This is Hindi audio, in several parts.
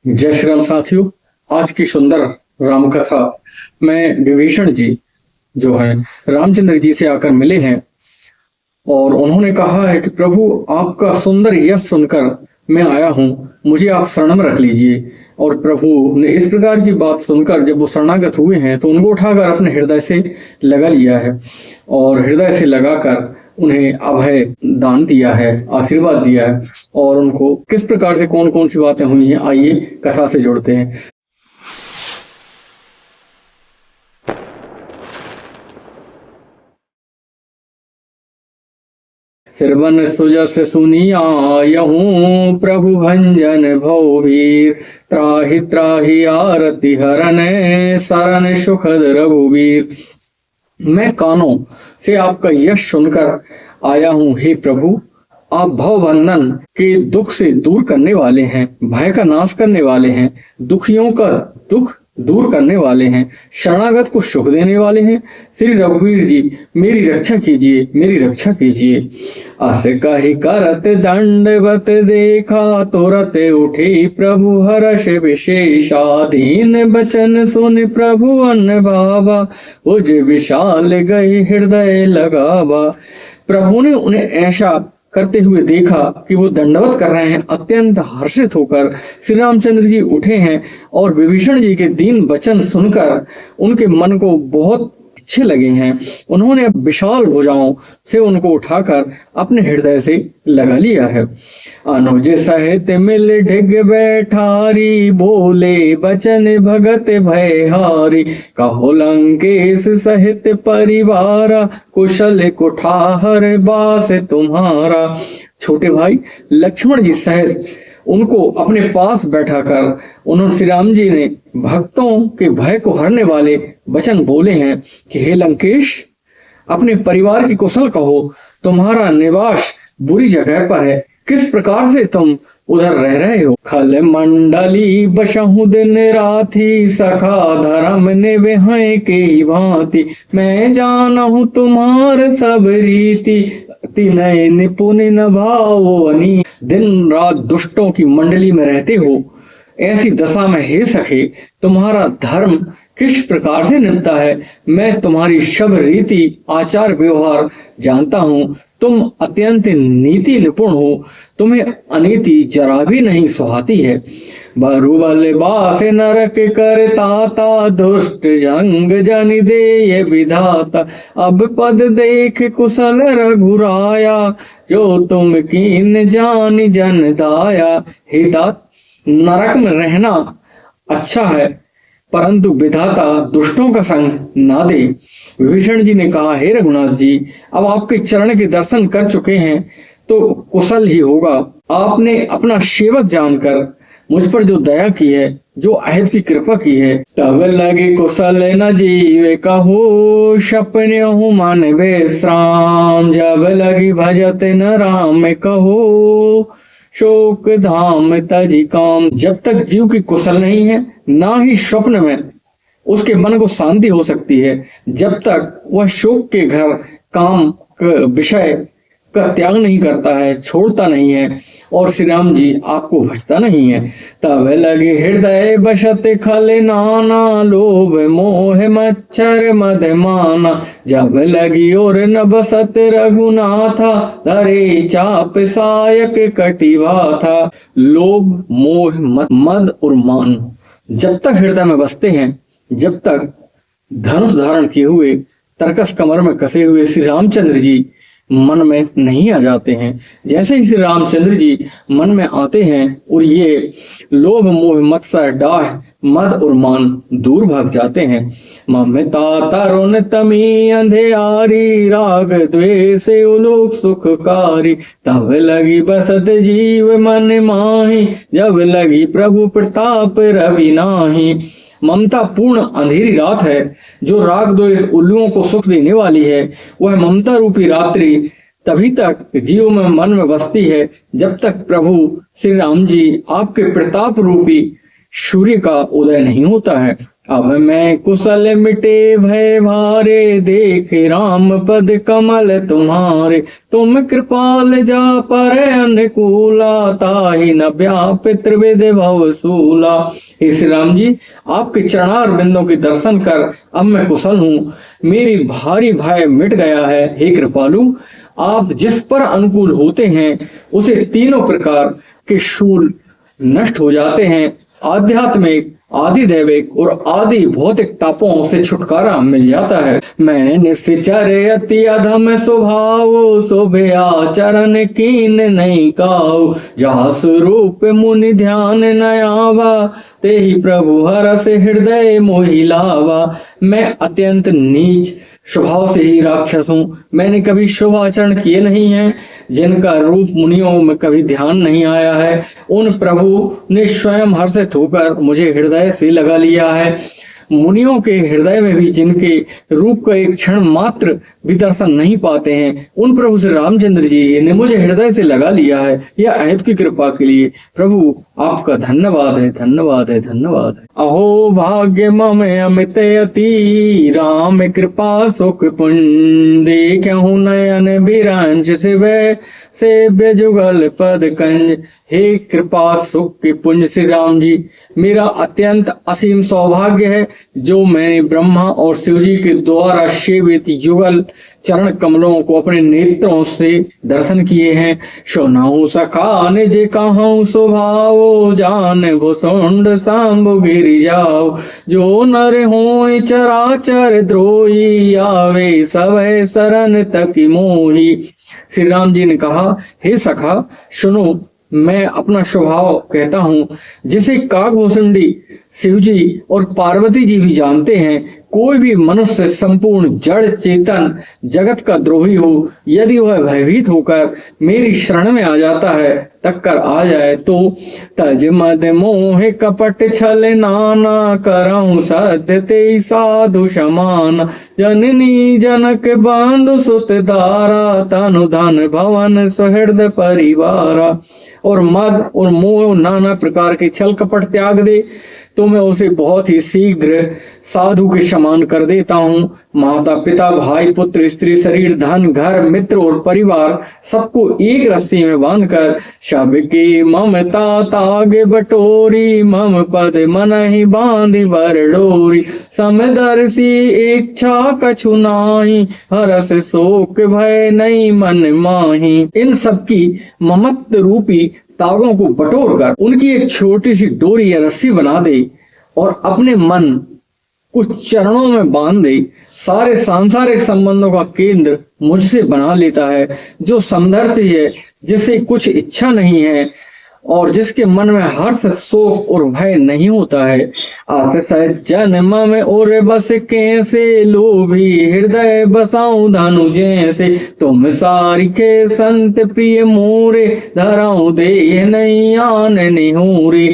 जय श्री राम साथियों। आज की सुंदर राम कथा में विभीषण जी जो है रामचंद्र जी से आकर मिले हैं और उन्होंने कहा है कि प्रभु आपका सुंदर यश सुनकर मैं आया हूँ, मुझे आप शरण में रख लीजिए। और प्रभु ने इस प्रकार की बात सुनकर जब वो शरणागत हुए हैं तो उनको उठाकर अपने हृदय से लगा लिया है और हृदय से लगाकर उन्हें अभय दान दिया है, आशीर्वाद दिया है। और उनको किस प्रकार से कौन कौन सी बातें हुई हैं, आइए कथा से जुड़ते हैं। सिरवन सुजस सुनिया यहूं प्रभु भंजन भववीर, त्राहि त्राहि आरति हरन शरण सुखद रघुवीर। मैं कानों से आपका यश सुनकर आया हूँ, हे प्रभु आप भवबंधन के दुख से दूर करने वाले हैं, भय का नाश करने वाले हैं, दुखियों का दुख दूर करने वाले हैं, शरणागत को सुख देने वाले हैं। श्री रघुवीर जी मेरी रक्षा कीजिए, मेरी रक्षा कीजिए। अस कहि करत दंडवत देखा, तुरत उठे प्रभु हर्ष विशेषाधीन, बचन सुन प्रभु अन्न भावा, उज विशाल गई हृदय लगावा। प्रभु ने उन्हें ऐसा करते हुए देखा कि वो दंडवत कर रहे हैं। अत्यंत हर्षित होकर श्री रामचंद्र जी उठे हैं और विभीषण जी के दीन वचन सुनकर उनके मन को बहुत अच्छे लगे हैं। उन्होंने विशाल भुजाओं से उनको उठाकर अपने हृदय से लगा लिया है। अनुज सहित मिल ढिग बैठारी, बोले बचन भगत भयहारी, कहो लंकेश सहित परिवारा, कुशल कुठार बास तुम्हारा। छोटे भाई लक्ष्मण जी सहित उनको अपने पास बैठाकर उन्होंने श्री राम जी ने भक्तों के भय को हरने वाले वचन बोले हैं कि हे लंकेश अपने परिवार की कुशल कहो, तुम्हारा निवास बुरी जगह पर है, किस प्रकार से तुम उधर रह रहे हो। खल मंडली बसहु दिन राथी, सखा धर्म निभय के भांति, मैं जानहु तुम्हार सब रीति, तिनय निपुण नभाओनी। दिन रात दुष्टों की मंडली में रहते हो, ऐसी दशा में हे सखे तुम्हारा धर्म किस प्रकार से निभता है, मैं तुम्हारी सब रीति आचार व्यवहार जानता हूँ। तुम अत्यंत नीति निपुण हो, तुम्हें अनीति जरा भी नहीं सुहाती है। बरुबल बास नरक करताता, दुष्ट जंग जन दे विधाता, अब पद देख कुशल रघुराया, जो तुम कीन जान जन दाया। हे तात नरक में रहना अच्छा है, परंतु विधाता दुष्टों का संग ना दे। विभीषण जी ने कहा, हे रघुनाथ जी अब आपके चरण के दर्शन कर चुके हैं तो कुशल ही होगा। आपने अपना सेवक जानकर मुझ पर जो दया की है, जो अहद की कृपा की है, तब लगे कुशल न जीवे कहो, सपने हूँ मन विश्राम, जब लगी भजत न राम कहो, शोक धाम तजी काम। जब तक जीव की कुशल नहीं है, ना ही स्वप्न में उसके मन को शांति हो सकती है, जब तक वह शोक के घर काम विषय का त्याग नहीं करता है, छोड़ता नहीं है और श्री राम जी आपको भजता नहीं है। तब लगे हृदय बसत खल नाना, लोभ मोह मच्छर मद माना, जब लगी और न बसत रघुनाथा, धरे चाप सायक कटिवा था। लोभ मोह मद और मान जब तक हृदय में बसते हैं, जब तक धनुष धारण किए हुए तरकस कमर में कसे हुए श्री रामचंद्र जी मन में नहीं आ जाते हैं, जैसे ही श्री रामचंद्र जी मन में आते हैं और ये लोभ मोह मत्सर डाह मद और मान दूर भाग जाते हैं। ममता तरुण तमी अंधेरी, राग द्वेष उलोक सुखकारी, तब लगी बसत जीव मन माही, जब लगी प्रभु प्रताप रवि नाही। ममता पूर्ण अंधेरी रात है जो राग द्वेष उल्लुओं को सुख देने वाली है। वह ममता रूपी रात्रि तभी तक जीव में मन में बसती है जब तक प्रभु श्री राम जी आपके प्रताप रूपी सूर्य का उदय नहीं होता है। अब मैं कुशल मिटे भय भारे, देख राम पद कमल तुम्हारे। तुम कृपाल जा पर अनुकूला, ताहि न व्यापित त्रिविध भवसूला। हे श्री राम जी, आपके चरणार बिंदों के दर्शन कर अब मैं कुशल हूँ, मेरी भारी भय मिट गया है। हे कृपालु, आप जिस पर अनुकूल होते हैं उसे तीनों प्रकार के शूल नष्ट हो जाते हैं। आध्यात्मिक, आदि दैविक और आदि भौतिक तापों से छुटकारा मिल जाता है। मैं निश्चर अति अधम स्वभाव, शोभे आचरण कीन नहीं काऊ। जहाँ स्वरूप मुनि ध्यान न आवा, ते ही प्रभु हरस हृदय मोहि लावा। मैं अत्यंत नीच स्वभाव से ही राक्षस हूँ। मैंने कभी शुभ आचरण किए नहीं हैं, जिनका रूप मुनियों में कभी ध्यान नहीं आया है। उन प्रभु ने स्वयं हर्षित होकर मुझे हृदय से लगा लिया है। मुनियों के हृदय में भी जिनके रूप का एक क्षण मात्र भी दर्शन नहीं पाते हैं, उन प्रभु श्री रामचंद्र जी ने मुझे हृदय से लगा लिया है। यह अहेतु की कृपा के लिए प्रभु आपका धन्यवाद है, धन्यवाद है, धन्यवाद है। अहो भाग्य मम अमित अति, राम कृपा सुख पुण्य। देखहु नयन बिरंज शिवै, सेव्य जुगल पद कंज। हे कृपा सुख के पुंज श्री राम जी, मेरा अत्यंत असीम सौभाग्य है जो मैंने ब्रह्मा और शिव जी के द्वारा सेवित युगल चरण कमलों को अपने नेत्रों से दर्शन किए हैं। सुनाऊं सखा निज कहूं स्वभाव, जान भुसुंड सांब गिर जाओ। जो नर होय चराचर द्रोही, आवे सवै शरण तक मोही। श्री राम जी ने कहा, हे सखा सुनो, मैं अपना स्वभाव कहता हूँ जिसे काकभूषुंडी शिव जी और पार्वती जी भी जानते हैं। कोई भी मनुष्य संपूर्ण जड़ चेतन जगत का द्रोही हो, यदि वह भयभीत होकर मेरी शरण में आ जाता है, तक कर आ जाए, तो तज मद मोह कपट छल नाना, करऊं सत्य ते साधु समान। जननी जनक बंधु सुत दारा, तनु धन भवन सुहृद परिवारा। और मद और मोह नाना प्रकार के छल कपट त्याग दे, तो मैं उसे बहुत ही शीघ्र साधु के समान कर देता हूँ। माता पिता भाई पुत्र स्त्री शरीर धन घर मित्र और परिवार सबको एक रस्सी में बांधकर, सबकी ममता ताग बटोरी, मम पद मन ही बांधी बर डोरी। समदर्शी इच्छा कछु नाही, हरस शोक भय नहीं मन माही। इन सबकी ममत्व रूपी तारों को बटोर कर उनकी एक छोटी सी डोरी या रस्सी बना दे और अपने मन कुछ चरणों में बांध दे। सारे सांसारिक संबंधों का केंद्र मुझसे बना लेता है, जो समदर्शी है, जिसे कुछ इच्छा नहीं है और जिसके मन में हर्ष शोक और भय नहीं होता है। आस सज्जन मम और बस कैसे, लोभी हृदय बसाऊं धनु जैसे। तुम सारिखे संत प्रिय मोरे, धराऊं दे नहीं आन निहूरे।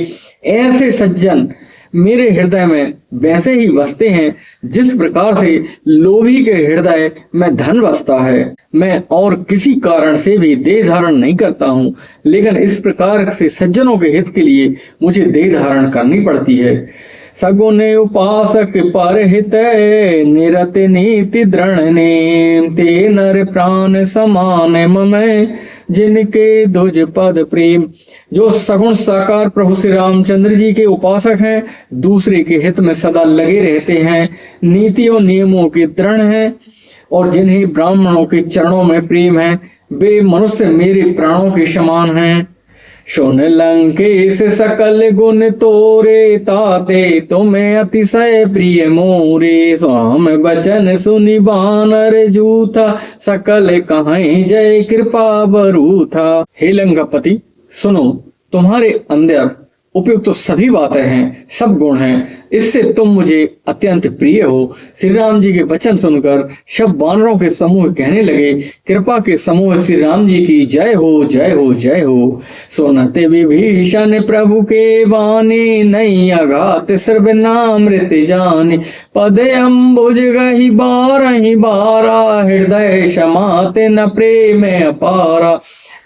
ऐसे सज्जन मेरे हृदय में वैसे ही बसते हैं जिस प्रकार से लोभी के हृदय में धन बसता है। मैं और किसी कारण से भी देह धारण नहीं करता हूँ, लेकिन इस प्रकार से सज्जनों के हित के लिए मुझे देह धारण करनी पड़ती है। सगुन उपासक पर हित, निरत नीति दृढ़ नेम। ते नर प्राण समान मम, जिनके दुज पद प्रेम। जो सगुण साकार प्रभु श्री रामचंद्र जी के उपासक हैं, दूसरे के हित में सदा लगे रहते हैं, नीतियों नियमों के दृढ़ हैं और जिन्हें ब्राह्मणों के चरणों में प्रेम है, वे मनुष्य मेरे प्राणों के समान हैं। सुन लंकेश सकल गुण तोरे, ताते तुम्हें अतिशय प्रिय मोरे। स्वाम बचन सुनि बानर जूथा, सकल कहाई जय कृपा बरूथा। हे लंकापति सुनो, तुम्हारे अंदर उपयुक्त तो सभी बातें हैं, सब गुण हैं, इससे तुम मुझे अत्यंत प्रिय हो। श्री राम जी के वचन सुनकर सब वानरों के समूह कहने लगे, कृपा के समूह श्री राम जी की जय हो, जय हो, जय हो। सुनते विभीषण प्रभु के बानी, नहीं अघात सर्वनामृत जानी। पद अम्बुज गहि बारहि बारा, हृदय समाते न प्रेम अपारा।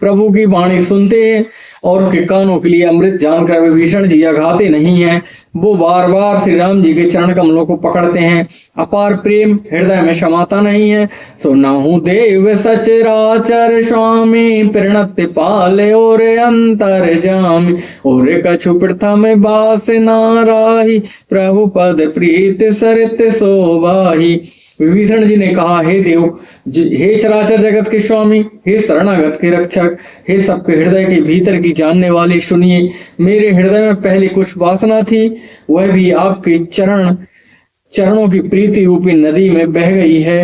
प्रभु की वाणी सुनते और उसके कानों के लिए अमृत जानकर विभीषण जी अघाते नहीं हैं। वो बार बार श्री राम जी के चरण कमलों को पकड़ते हैं। अपार प्रेम हृदय में समाता नहीं है। सुनाहु देव सचराचर स्वामी प्रणत पाले और अंतर जामी और कछु प्रथम बास नाराही प्रभु पद प्रीत सरित शोभाही। विभीषण जी ने कहा, हे देव, हे चराचर जगत के स्वामी, हे शरणागत के रक्षक, हे सबके हृदय के भीतर की जानने वाले, सुनिए। मेरे हृदय में पहले कुछ वासना थी, वह भी आपके चरणों की प्रीति रूपी नदी में बह गई है।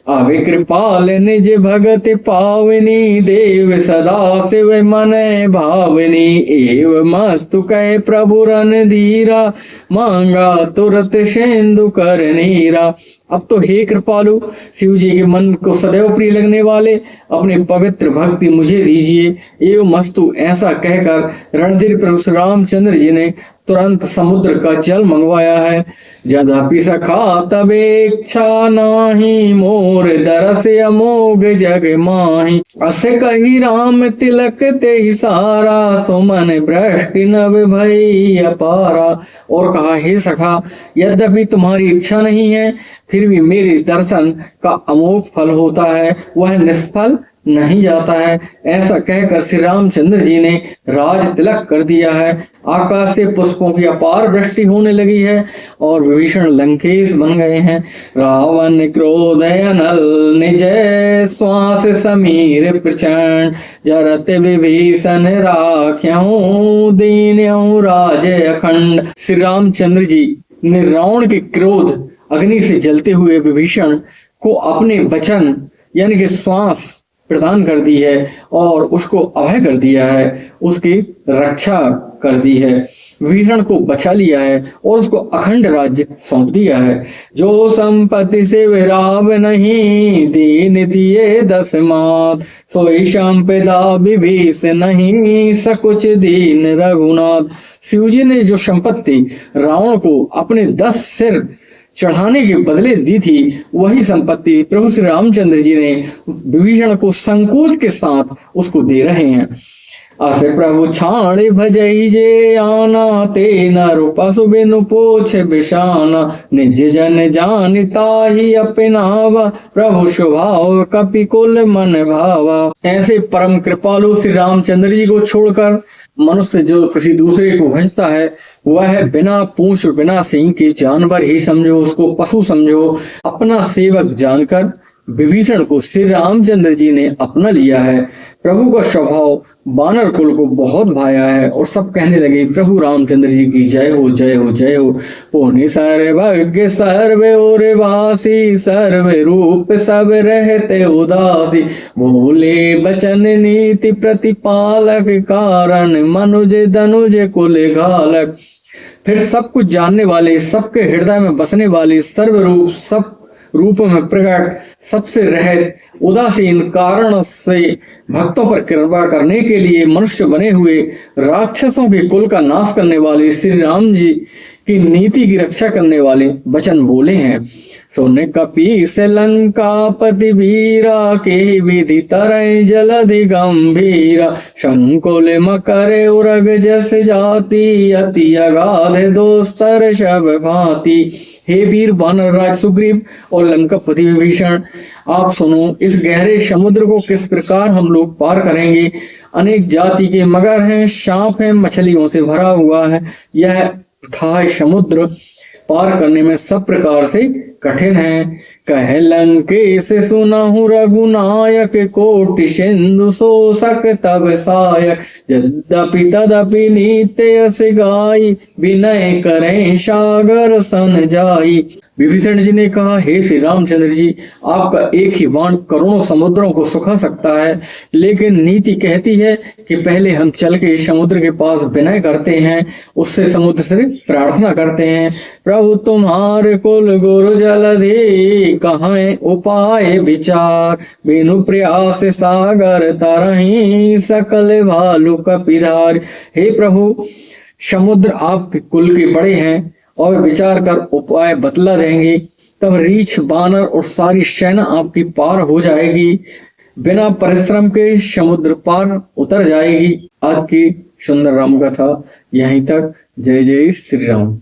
आवे कृपाल निज भगत पावनी देव सदा शिव मन भावनी एव मस्तु कह प्रभु रन धीरा मांगा तुरत सिंधु कर नीरा। अब तो हे कृपालु, शिव जी के मन को सदैव प्रिय लगने वाले अपनी पवित्र भक्ति मुझे दीजिए। एवं मस्तु ऐसा कहकर रणधीर प्रभु श्री रामचंद्र जी ने तुरंत समुद्र का जल मंगवाया है। जदापि सखा तब इच्छा नाही मोर दरस अमोघ जग माही अस कही राम तिलक ते ही सारा सुमन भ्रष्टि नभ भई अपारा। और कहा, हे सखा, यद्यपि तुम्हारी इच्छा नहीं है फिर भी मेरे दर्शन का अमोघ फल होता है, वह निष्फल नहीं जाता है। ऐसा कहकर श्री रामचंद्र जी ने राज तिलक कर दिया है। आकाश से पुष्पों की अपार वृष्टि होने लगी है और विभीषण लंकेश बन गए हैं। रावण क्रोध अनल निज श्वास समीर प्रचंड जरत विभीषण राख्यहु दीन्यहु राज अखंड। श्री रामचंद्र जी ने रावण के क्रोध अग्नि से जलते हुए विभीषण को अपने वचन यानी कि श्वास प्रदान कर दी है और उसको अभय कर दिया है, उसकी रक्षा कर दी है, विभीषण को बचा लिया है और उसको अखंड राज्य सौंप दिया है। जो संपत्ति से विराम नहीं दीन दिए 10 मात सोई संपदा विभीषण नहीं सकुच दीन रघुनाथ। शिवजी ने जो संपत्ति रावण को अपने 10 सिर चढ़ाने के बदले दी थी, वही संपत्ति प्रभु श्री रामचंद्र जी ने विभीषण को संकोच के साथ उसको दे रहे हैं। अस प्रभु छाण भजई जे आना ते नरु पशु बिनु पोछ बिशाना निज जन जानता ही अपनावा प्रभु स्वभाव कपि कुल मन भावा। ऐसे परम कृपालु श्री रामचंद्र जी को छोड़कर मनुष्य जो किसी दूसरे को भजता है वह बिना पूंछ बिना सींग के जानवर ही समझो, उसको पशु समझो। अपना सेवक जानकर विभीषण को श्री रामचंद्र जी ने अपना लिया है। प्रभु का स्वभाव वानर कुल को बहुत भाया है और सब कहने लगे, प्रभु रामचंद्र जी की जय हो, जय हो, जय हो। पुण्य सर्वज्ञ सर्व और वासी सर्व रूप सब रहते उदासी भोले बचन नीति प्रतिपालक कारण मनुज धनुज कुल घालक। फिर सब कुछ जानने वाले, सबके हृदय में बसने वाले, सर्वरूप सब रूपों में प्रकट, सबसे रहित, उदासीन, कारण से भक्तों पर कृपा करने के लिए मनुष्य बने हुए, राक्षसों के कुल का नाश करने वाले, श्री राम जी की नीति की रक्षा करने वाले वचन बोले हैं। सोने कपी से लंकापति वीरा के विधि तरय जलधि गंभीरा शंकुल मकर उरग जस जाति अति अगाध दोस्तर शब भांति। हे वीर वानर राज सुग्रीव और लंकापति विभीषण, आप सुनो, इस गहरे समुद्र को किस प्रकार हम लोग पार करेंगे। अनेक जाति के मगर हैं, सांप हैं, मछलियों से भरा हुआ है। यह अथाह समुद्र पार करने में सब प्रकार से कठिन है। कह लंकेश सुनहु रघुनायक कोटि सिंधु शोषक तब सायक यद्यपि तदपि नीते यस गाई विनय करें सागर सन जाई। विभीषण जी ने कहा, हे श्री रामचंद्र जी, आपका एक ही बाण करोड़ों समुद्रों को सुखा सकता है, लेकिन नीति कहती है कि पहले हम चल के समुद्र के पास विनय करते हैं, उससे समुद्र से प्रार्थना करते हैं, प्रभु तुम्हारे कुल गुरु जलधि कहाँ उपाय विचार बिनु प्रयास सागर तरही सकल भालु कपिधार। हे प्रभु, समुद्र आपके कुल के बड़े हैं और विचार कर उपाय बतला देंगे, तब रीछ, बानर और सारी सेना आपकी पार हो जाएगी। बिना परिश्रम के समुद्र पार उतर जाएगी। आज की सुंदर राम कथा यहीं तक। जय जय श्री राम।